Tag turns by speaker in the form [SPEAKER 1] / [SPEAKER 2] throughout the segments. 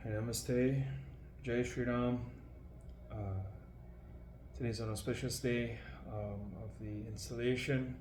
[SPEAKER 1] Namaste, Jai Shri Ram. Today's an auspicious day of the installation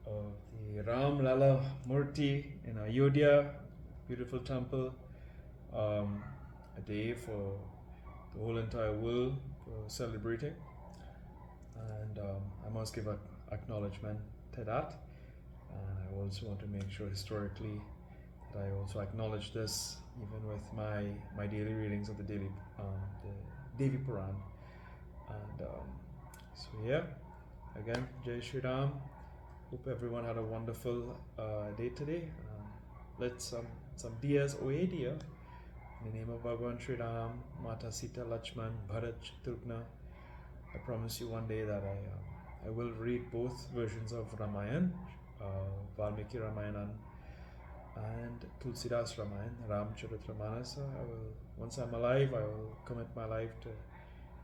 [SPEAKER 1] of the Ram Lala Murti in Ayodhya, beautiful temple. A day for the whole entire world for celebrating, and I must give acknowledgement to that. And I also want to make sure historically that I also acknowledge this, even with my daily readings of the Devi Puran. And so yeah, again, Jai Shri Ram. Hope everyone had a wonderful day today. Lit some diyas, oye diya, in the name of Bhagavan Shri Ram, Mata Sita, Lakshman, Bharat, Shatrugna. I promise you one day that I will read both versions of Ramayan, Valmiki Ramayan and Tulsidas Ramayan, Ramcharitmanas. I will, once I'm alive, I will commit my life to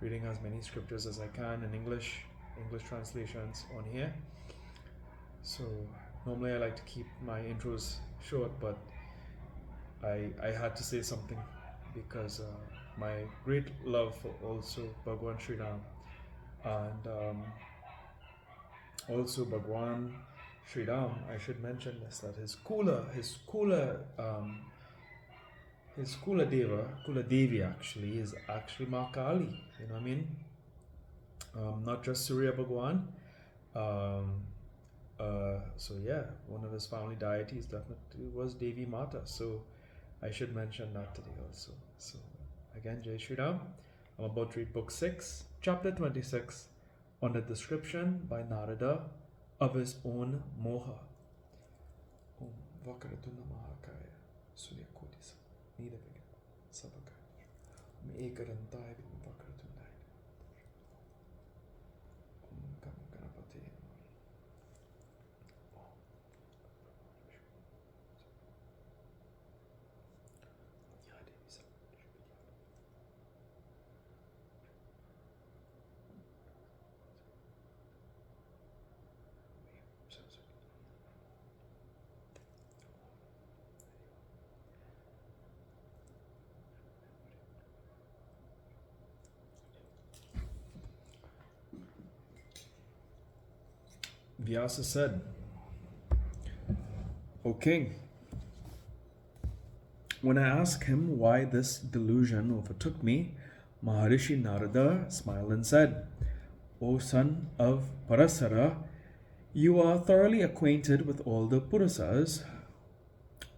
[SPEAKER 1] reading as many scriptures as I can in English translations on here. So normally I like to keep my intros short, but I had to say something because my great love for also Bhagwan Sri Ram and also Bhagwan Sri Ram, I should mention this, that his Kula Devi actually is actually Mahakali, you know what I mean? Not just Surya Bhagwan. So yeah, one of his family deities definitely was Devi Mata. So I should mention that today also. So again, Jai Shri Ram. I'm about to read book 6, chapter 26, on the description by Narada of his own moha. Om Vakaratuna Mahakaya Surya Kodisa Nidavika Sabakaya Ekarantaya Vakaratundaya Om Ganapati Vyasa said, O king, when I asked him why this delusion overtook me, Maharishi Narada smiled and said, O son of Parasara, you are thoroughly acquainted with all the Purusas.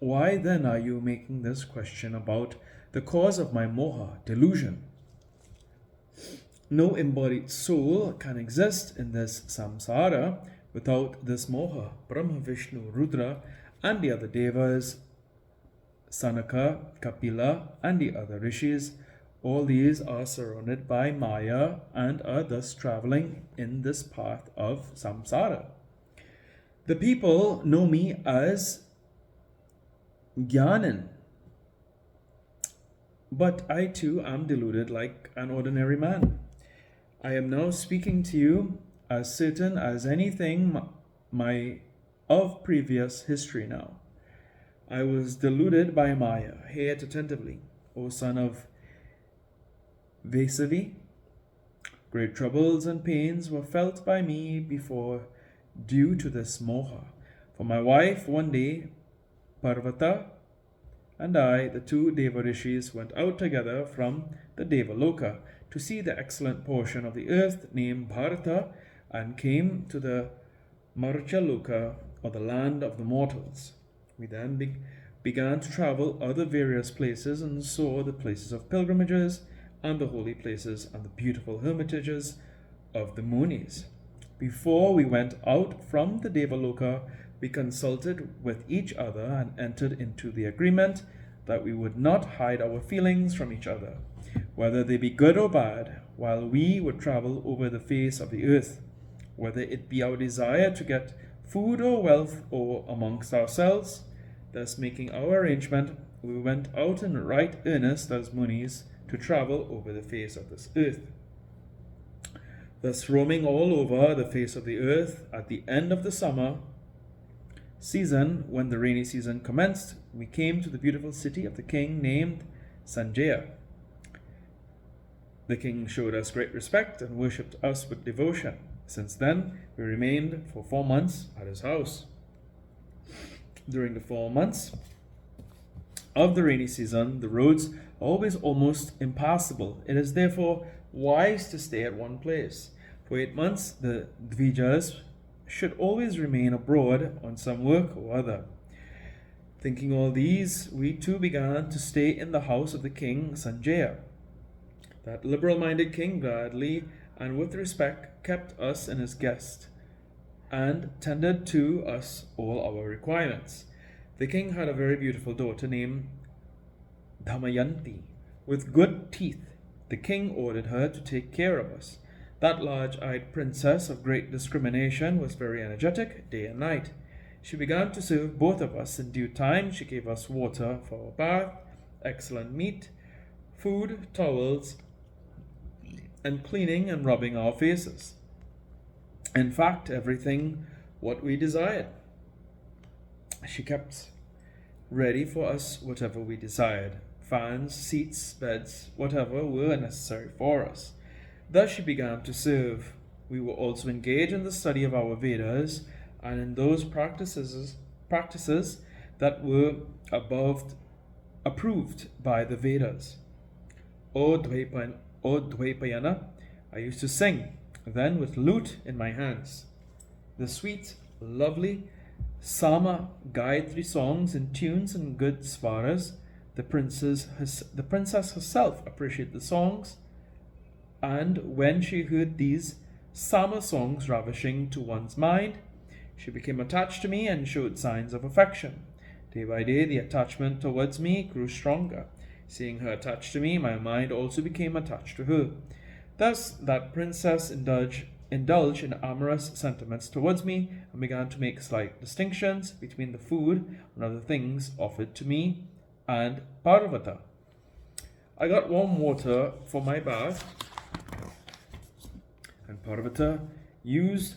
[SPEAKER 1] Why then are you making this question about the cause of my moha, delusion? No embodied soul can exist in this samsara without this moha. Brahma, Vishnu, Rudra, and the other devas, Sanaka, Kapila, and the other rishis, all these are surrounded by Maya and are thus traveling in this path of samsara. The people know me as Gyanin, but I too am deluded like an ordinary man. I am now speaking to you as certain as anything of previous history now. I was deluded by Maya. Hear it attentively, O son of Vesavi. Great troubles and pains were felt by me before due to this moha. For my wife, one day, Parvata, and I, the two Deva Rishis, went out together from the Devaloka to see the excellent portion of the earth named Bharata, and came to the Marchaloka, or the land of the mortals. We then began to travel other various places and saw the places of pilgrimages and the holy places and the beautiful hermitages of the Munis. Before we went out from the Devaloka, we consulted with each other and entered into the agreement that we would not hide our feelings from each other, whether they be good or bad, while we would travel over the face of the earth, whether it be our desire to get food or wealth or amongst ourselves. Thus making our arrangement, we went out in right earnest as Munis to travel over the face of this earth. Thus roaming all over the face of the earth, at the end of the summer season, when the rainy season commenced, we came to the beautiful city of the king named Sanjaya. The king showed us great respect and worshipped us with devotion. Since then, we remained for 4 months at his house. During the 4 months of the rainy season, the roads are always almost impassable. It is therefore wise to stay at one place. For 8 months, the Dvijas should always remain abroad on some work or other. Thinking all these, we too began to stay in the house of the king Sanjaya. That liberal-minded king gladly and with respect kept us in his guest, and tended to us all our requirements. The king had a very beautiful daughter named Damayanti, with good teeth. The king ordered her to take care of us. That large-eyed princess of great discrimination was very energetic day and night. She began to serve both of us. In due time, she gave us water for our bath, excellent meat, food, towels, and cleaning and rubbing our faces. In fact, everything what we desired. She kept ready for us whatever we desired. Fans, seats, beds, whatever were necessary for us. Thus she began to serve. We were also engaged in the study of our Vedas and in those practices that were above approved by the Vedas. O Dvaipayana, I used to sing, then with lute in my hands, the sweet, lovely Sama Gayatri songs in tunes and good svaras. The princess herself appreciated the songs, and when she heard these Sama songs ravishing to one's mind, she became attached to me and showed signs of affection. Day by day, the attachment towards me grew stronger. Seeing her attached to me, my mind also became attached to her. Thus, that princess indulged in amorous sentiments towards me and began to make slight distinctions between the food and other things offered to me and Parvata. I got warm water for my bath, and Parvata used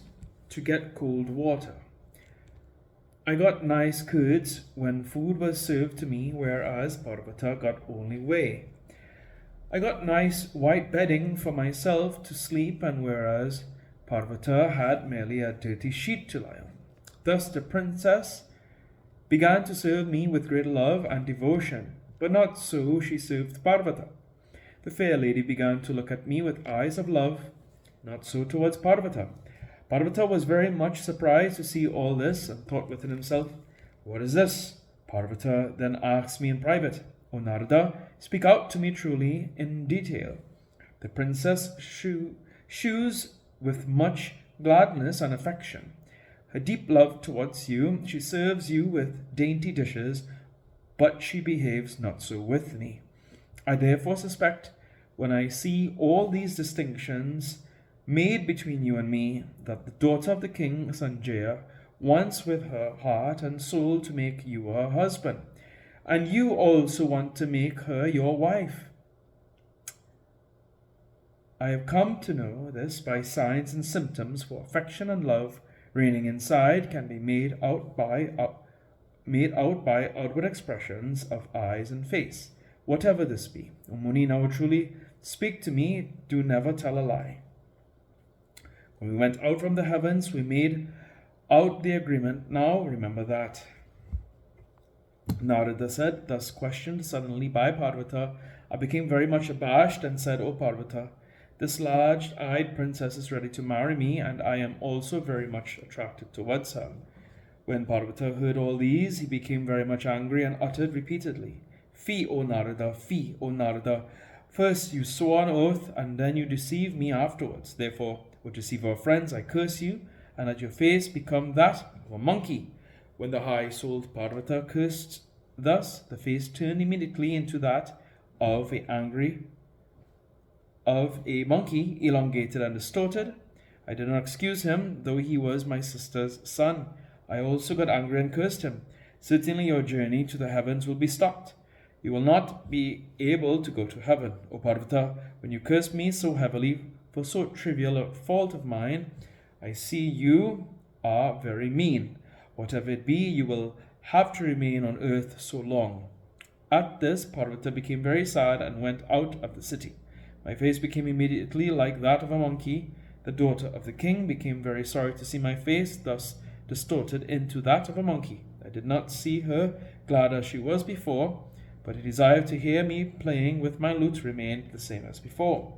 [SPEAKER 1] to get cold water. I got nice curds when food was served to me, whereas Parvata got only whey. I got nice white bedding for myself to sleep, and whereas Parvata had merely a dirty sheet to lie on. Thus the princess began to serve me with great love and devotion, but not so she served Parvata. The fair lady began to look at me with eyes of love, not so towards Parvata. Parvata was very much surprised to see all this and thought within himself, "What is this?" Parvata then asked me in private, "O Narada, speak out to me truly in detail." The princess shews with much gladness and affection her deep love towards you. She serves you with dainty dishes, but she behaves not so with me. I therefore suspect, when I see all these distinctions made between you and me, that the daughter of the king Sanjaya wants with her heart and soul to make you her husband, and you also want to make her your wife. I have come to know this by signs and symptoms, for affection and love reigning inside can be made out by outward expressions of eyes and face, whatever this be. O Muni, now truly speak to me, do never tell a lie. When we went out from the heavens, we made out the agreement. Now remember that. Narada said, thus questioned suddenly by Parvata, I became very much abashed and said, O Parvata, this large-eyed princess is ready to marry me, and I am also very much attracted towards her. When Parvata heard all these, he became very much angry and uttered repeatedly, Fie, O Narada, fie, O Narada. First you swore an oath, and then you deceive me afterwards. Therefore, to deceive our friends, I curse you, and let your face become that of a monkey. When the high-souled Parvata cursed thus, the face turned immediately into that of a monkey, elongated and distorted. I did not excuse him, though he was my sister's son. I also got angry and cursed him. Certainly your journey to the heavens will be stopped. You will not be able to go to heaven. O Parvata, when you curse me so heavily for so trivial a fault of mine, I see you are very mean. Whatever it be, you will have to remain on earth so long. At this, Parvata became very sad and went out of the city. My face became immediately like that of a monkey. The daughter of the king became very sorry to see my face thus distorted into that of a monkey. I did not see her glad as she was before, but her desire to hear me playing with my lute remained the same as before.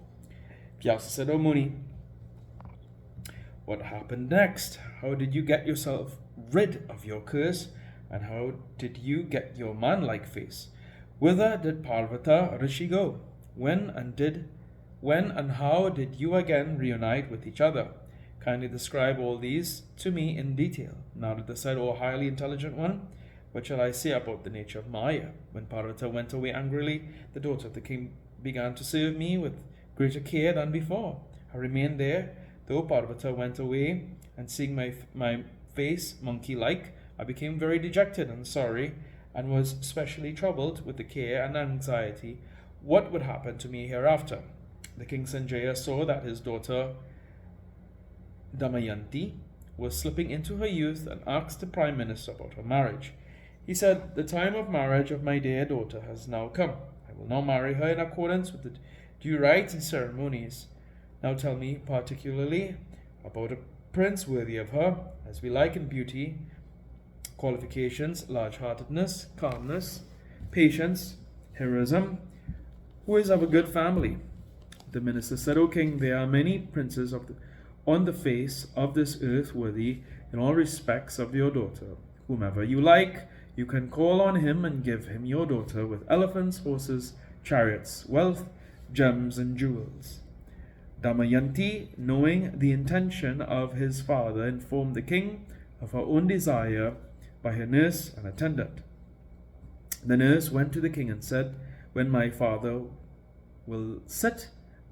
[SPEAKER 1] Vyasa said, O Muni, what happened next? How did you get yourself rid of your curse? And how did you get your man-like face? Whither did Parvata Rishi go? When and how did you again reunite with each other? Kindly describe all these to me in detail. Narada said, O highly intelligent one, what shall I say about the nature of Maya? When Parvata went away angrily, the daughter of the king began to serve me with greater care than before. I remained there, though Parvata went away, and seeing my face monkey-like, I became very dejected and sorry, and was specially troubled with the care and anxiety what would happen to me hereafter. The king Sanjaya saw that his daughter Damayanti was slipping into her youth and asked the prime minister about her marriage. He said, the time of marriage of my dear daughter has now come. I will now marry her in accordance with the due rites and ceremonies. Now tell me particularly about a prince worthy of her, as we like in beauty, qualifications, large-heartedness, calmness, patience, heroism, who is of a good family. The minister said, O king, there are many princes on the face of this earth worthy in all respects of your daughter. Whomever you like, you can call on him and give him your daughter with elephants, horses, chariots, wealth, gems, and jewels. Damayanti, knowing the intention of his father, informed the king of her own desire by her nurse and attendant. The nurse went to the king and said, when my father will sit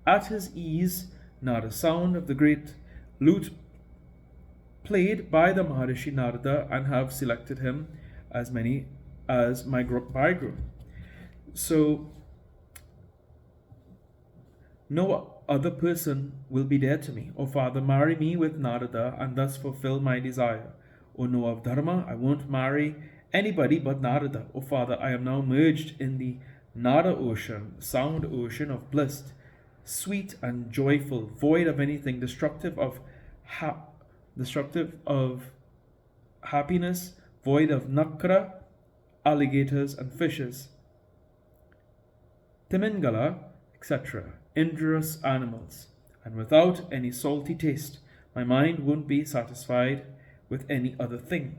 [SPEAKER 1] at his ease, not a sound of the great lute played by the Maharishi Narada, and have selected him as my bridegroom. So no other person will be dear to me. O father, marry me with Narada and thus fulfill my desire. O no of Dharma, I won't marry anybody but Narada. O father, I am now merged in the Nada ocean, sound ocean of bliss, sweet and joyful, void of anything destructive of happiness, void of nakra, alligators and fishes, timingala, etc., injurious animals, and without any salty taste. My mind won't be satisfied with any other thing.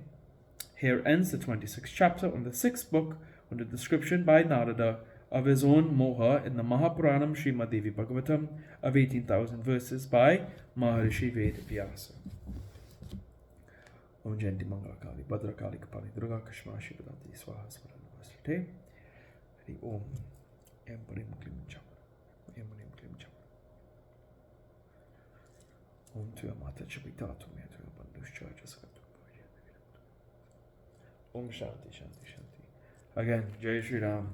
[SPEAKER 1] Here ends the 26th chapter on the 6th book on the description by Narada of his own Maha in the Maha Puranam Srimad Devi Bhagavatam of 18,000 verses by Maharishi Ved Vyasa. Om Jayanti Mangala Kali Bhadra Kali Kapali Durga Kashma Shivadati Swaha Svaranavasrate Hari Om Em Parim Klim Chamara Em Parim Klim Chamara Om Tuya Mata Chabitatu Me Tuya Bandhushcha Jaskatu Om Shanti Shanti Shanti. Again, Jai Shri Ram.